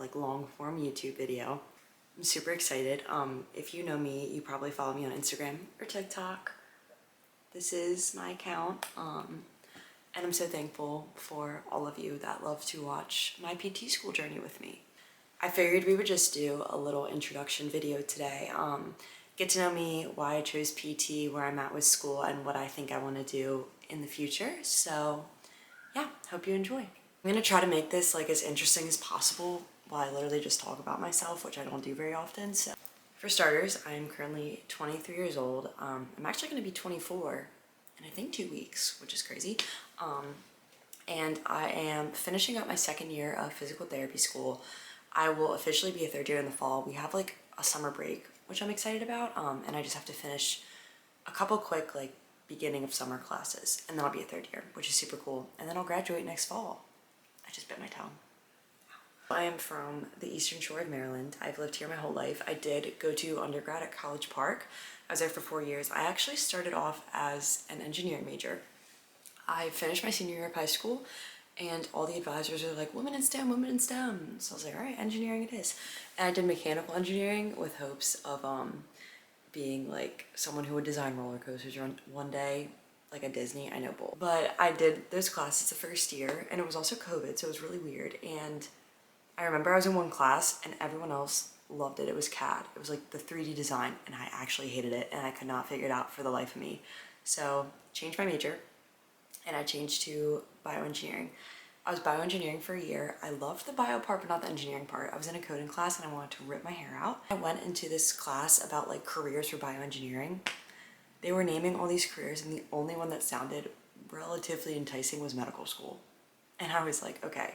like long form YouTube video. I'm super excited. If you know me, you probably follow me on Instagram or TikTok. This is my account. And I'm so thankful for all of you that love to watch my PT school journey with me. I figured we would just do a little introduction video today. Get to know me, why I chose PT, where I'm at with school, and what I think I want to do in the future. So yeah, hope you enjoy. I'm gonna try to make this like as interesting as possible while I literally just talk about myself, which I don't do very often. So for starters, I'm currently 23 years old. I'm actually gonna be 24 in I think 2 weeks, which is crazy. And I am finishing up my second year of physical therapy school. I will officially be a third year in the fall. We have like a summer break, which I'm excited about. And I just have to finish a couple quick like beginning of summer classes, and then I'll be a third year, which is super cool. And then I'll graduate next fall. I just bit my tongue. I am from the Eastern Shore of Maryland. I've lived here my whole life. I did go to undergrad at College Park. I was there for 4 years. I actually started off as an engineering major. I finished my senior year of high school, and all the advisors are like, women in STEM, women in STEM. So I was like, all right, engineering it is. And I did mechanical engineering with hopes of being like someone who would design roller coasters one day, like a Disney. I know, bull. But I did those classes the first year, and it was also COVID, so it was really weird. And I remember I was in one class and everyone else loved it. It was CAD. It was like the 3D design, and I actually hated it, and I could not figure it out for the life of me. So changed my major, and I changed to bioengineering. I was bioengineering for a year. I loved the bio part, but not the engineering part. I was in a coding class and I wanted to rip my hair out. I went into this class about like careers for bioengineering. They were naming all these careers, and the only one that sounded relatively enticing was medical school. And I was like, okay,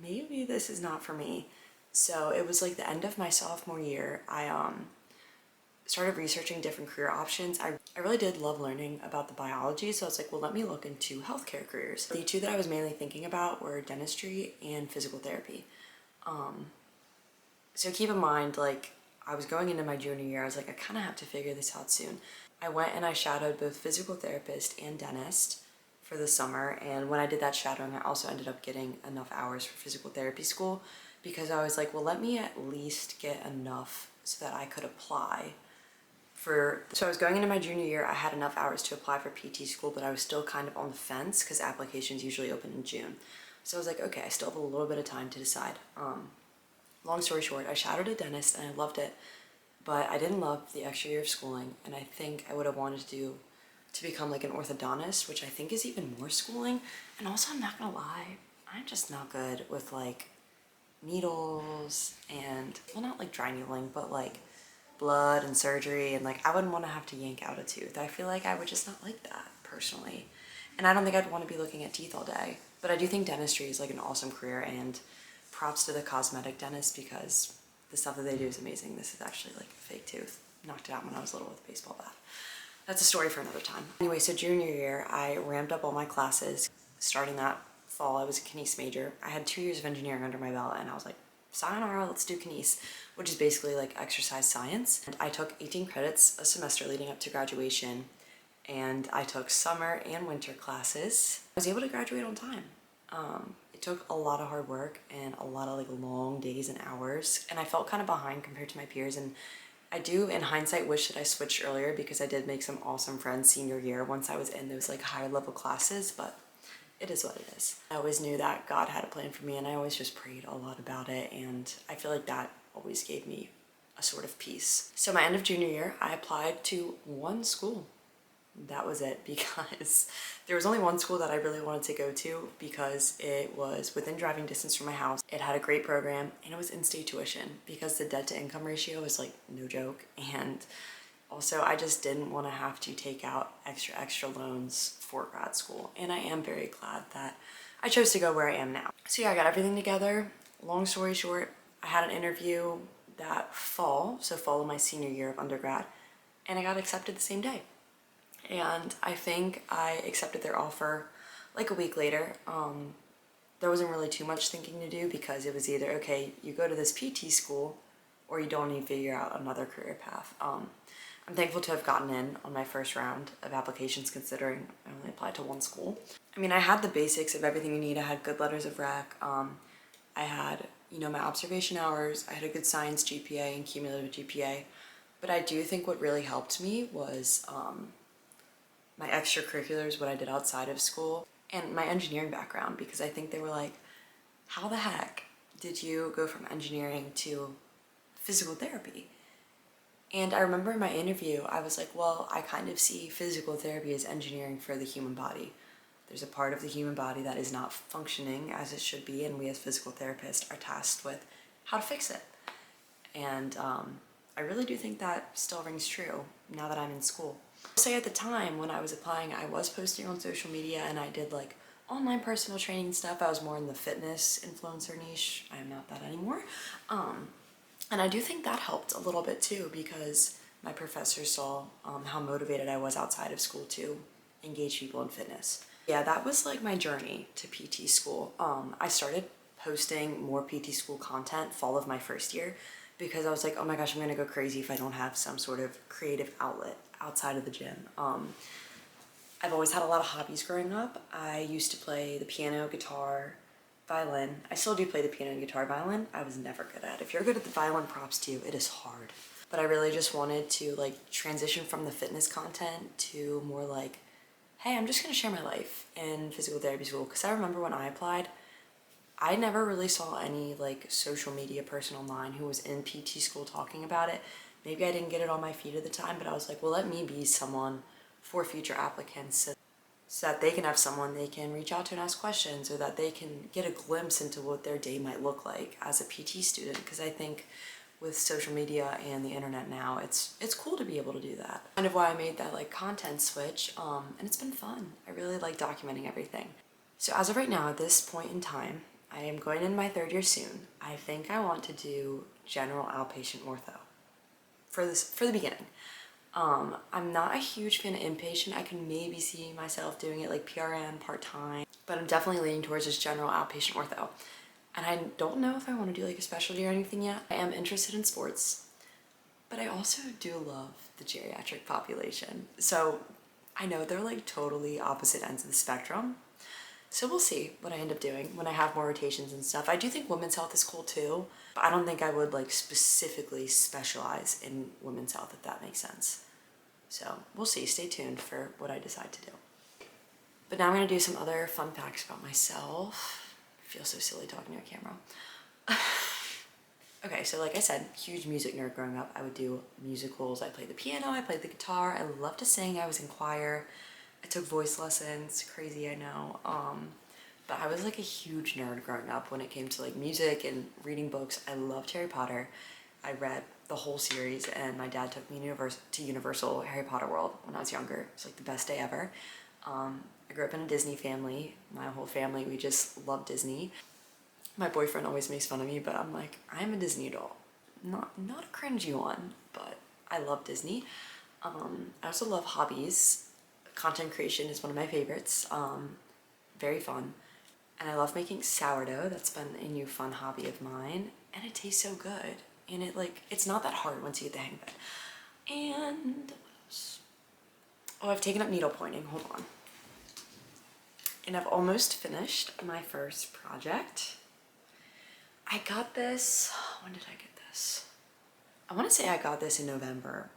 maybe this is not for me. So it was like the end of my sophomore year. I started researching different career options. I really did love learning about the biology, so I was like, well, let me look into healthcare careers. The two that I was mainly thinking about were dentistry and physical therapy. So keep in mind, like, I was going into my junior year, I was like, I kind of have to figure this out soon. I went and I shadowed both physical therapist and dentist for the summer, and when I did that shadowing, I also ended up getting enough hours for physical therapy school, because I was like, well, let me at least get enough so that I could apply for. So I was going into my junior year, I had enough hours to apply for PT school, but I was still kind of on the fence because applications usually open in June. So I was like, okay, I still have a little bit of time to decide. Long story short, I shadowed a dentist and I loved it, but I didn't love the extra year of schooling, and I think I would have wanted to become like an orthodontist, which I think is even more schooling. And also, I'm not gonna lie, I'm just not good with like needles and, well, not like dry needling, but like blood and surgery, and like I wouldn't want to have to yank out a tooth. I feel like I would just not like that personally, and I don't think I'd want to be looking at teeth all day. But I do think dentistry is like an awesome career, and props to the cosmetic dentist because the stuff that they do is amazing. This is actually like a fake tooth. Knocked it out when I was little with a baseball bat. That's a story for another time. Anyway, so junior year, I ramped up all my classes. Starting that fall, I was a kines major. I had 2 years of engineering under my belt, and I was like, sayonara, let's do kines, which is basically like exercise science. And I took 18 credits a semester leading up to graduation, and I took summer and winter classes. I was able to graduate on time. It took a lot of hard work and a lot of like long days and hours, and I felt kind of behind compared to my peers, and I do, in hindsight, wish that I switched earlier because I did make some awesome friends senior year once I was in those like higher level classes, but it is what it is. I always knew that God had a plan for me, and I always just prayed a lot about it, and I feel like that always gave me a sort of peace. So my end of junior year, I applied to one school. That was it, because there was only one school that I really wanted to go to because it was within driving distance from my house. It had a great program, and it was in-state tuition because the debt to income ratio is like no joke. And also, I just didn't want to have to take out extra loans for grad school. And I am very glad that I chose to go where I am now. So yeah, I got everything together. Long story short, I had an interview that fall, so fall of my senior year of undergrad, and I got accepted the same day. And I think I accepted their offer like a week later. There wasn't really too much thinking to do because it was either, okay, you go to this PT school or you don't need to figure out another career path. I'm thankful to have gotten in on my first round of applications, considering I only applied to one school. I mean, I had the basics of everything you need. I had good letters of rec. I had, you know, my observation hours, I had a good science GPA and cumulative GPA, but I do think what really helped me was my extracurriculars, what I did outside of school, and my engineering background, because I think they were like, how the heck did you go from engineering to physical therapy? And I remember in my interview, I was like, well, I kind of see physical therapy as engineering for the human body. There's a part of the human body that is not functioning as it should be, and we as physical therapists are tasked with how to fix it. And I really do think that still rings true now that I'm in school. I'll say at the time when I was applying, I was posting on social media and I did like online personal training stuff. I was more in the fitness influencer niche. I am not that anymore. And I do think that helped a little bit too, because my professors saw how motivated I was outside of school to engage people in fitness. Yeah, that was like my journey to PT school. I started posting more PT school content fall of my first year because I was like, oh my gosh, I'm gonna go crazy if I don't have some sort of creative outlet outside of the gym. I've always had a lot of hobbies growing up. I used to play the piano, guitar, violin. I still do play the piano and guitar. Violin, I was never good at. If you're good at the violin, props to you. It is hard. But I really just wanted to like transition from the fitness content to more like, hey, I'm just gonna share my life in physical therapy school. Because I remember when I applied, I never really saw any like social media person online who was in PT school talking about it. Maybe I didn't get it on my feed at the time, but I was like, well, let me be someone for future applicants so that they can have someone they can reach out to and ask questions, or that they can get a glimpse into what their day might look like as a PT student. Because I think with social media and the internet now, it's cool to be able to do that. Kind of why I made that like content switch, and it's been fun. I really like documenting everything. So as of right now, at this point in time, I am going in my third year soon. I think I want to do general outpatient ortho for the beginning. I'm not a huge fan of inpatient. I can maybe see myself doing it like PRN part-time, but I'm definitely leaning towards just general outpatient ortho. And I don't know if I want to do like a specialty or anything yet. I am interested in sports, but I also do love the geriatric population. So I know they're like totally opposite ends of the spectrum. So we'll see what I end up doing when I have more rotations and stuff. I do think women's health is cool too, but I don't think I would like specifically specialize in women's health, if that makes sense. So we'll see, stay tuned for what I decide to do. But now I'm gonna do some other fun facts about myself. I feel so silly talking to a camera. Okay, so like I said, huge music nerd growing up. I would do musicals. I played the piano, I played the guitar. I loved to sing. I was in choir. I took voice lessons. Crazy, I know. But I was like a huge nerd growing up when it came to like music and reading books. I loved Harry Potter. I read the whole series, and my dad took me to Universal Harry Potter World when I was younger. It's like the best day ever. I grew up in a Disney family. My whole family, we just love Disney. My boyfriend always makes fun of me, but I'm like, I'm a Disney doll. Not a cringy one, but I love Disney. I also love hobbies. Content creation is one of my favorites. Very fun. And I love making sourdough. That's been a new fun hobby of mine. And it tastes so good. And it's not that hard once you get the hang of it. And what else? Oh, I've taken up needle pointing. Hold on. And I've almost finished my first project. I got this, when did I get this? I want to say I got this in November.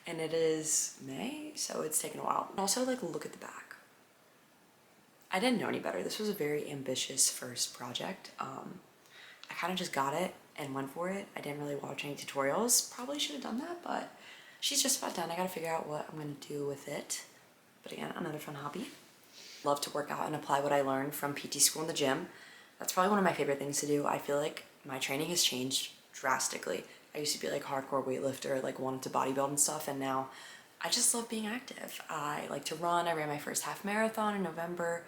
And it is May, so it's taken a while. Also, like, look at the back. I didn't know any better. This was a very ambitious first project. I kind of just got it and went for it. I didn't really watch any tutorials. Probably should have done that, but she's just about done. I gotta figure out what I'm gonna do with it. But again, another fun hobby. Love to work out and apply what I learned from PT school in the gym. That's probably one of my favorite things to do. I feel like my training has changed drastically. I used to be like hardcore weightlifter, like wanted to bodybuild and stuff, and now I just love being active. I like to run. I ran my first half marathon in November,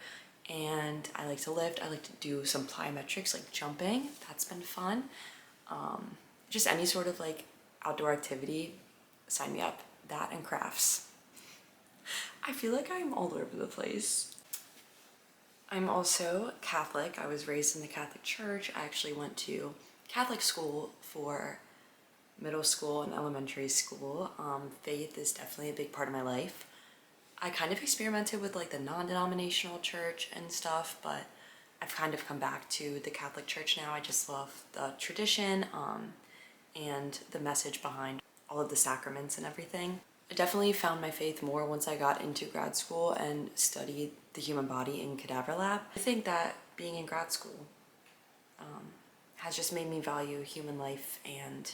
and I like to lift. I like to do some plyometrics, like jumping. That's been fun. Just any sort of like outdoor activity, sign me up. That and crafts. I feel like I'm all over the place. I'm also Catholic. I was raised in the Catholic Church. I actually went to Catholic school for middle school and elementary school. Faith is definitely a big part of my life. I kind of experimented with like the non-denominational church and stuff, but I've kind of come back to the Catholic Church now. I just love the tradition and the message behind all of the sacraments and everything. I definitely found my faith more once I got into grad school and studied the human body in cadaver lab. I think that being in grad school has just made me value human life and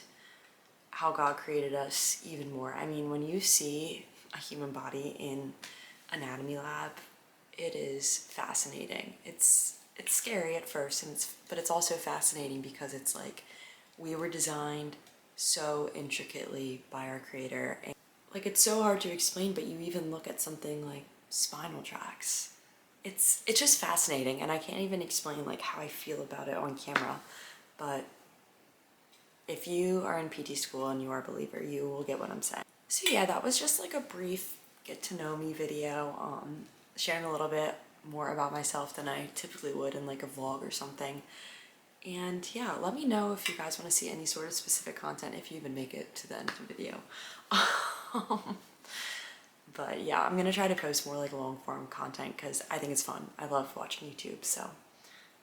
how God created us even more. I mean, when you see a human body in anatomy lab, it is fascinating. It's scary at first, but it's also fascinating because it's like we were designed so intricately by our creator. And like, it's so hard to explain, but you even look at something like spinal tracks. It's just fascinating, and I can't even explain like how I feel about it on camera, but if you are in PT school and you are a believer, you will get what I'm saying. So yeah, that was just like a brief get to know me video, sharing a little bit more about myself than I typically would in like a vlog or something. And yeah, let me know if you guys want to see any sort of specific content, if you even make it to the end of the video. But yeah, I'm gonna try to post more like long form content because I think it's fun. I love watching YouTube, so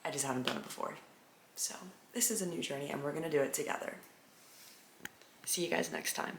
I just haven't done it before. So this is a new journey and we're gonna do it together. See you guys next time.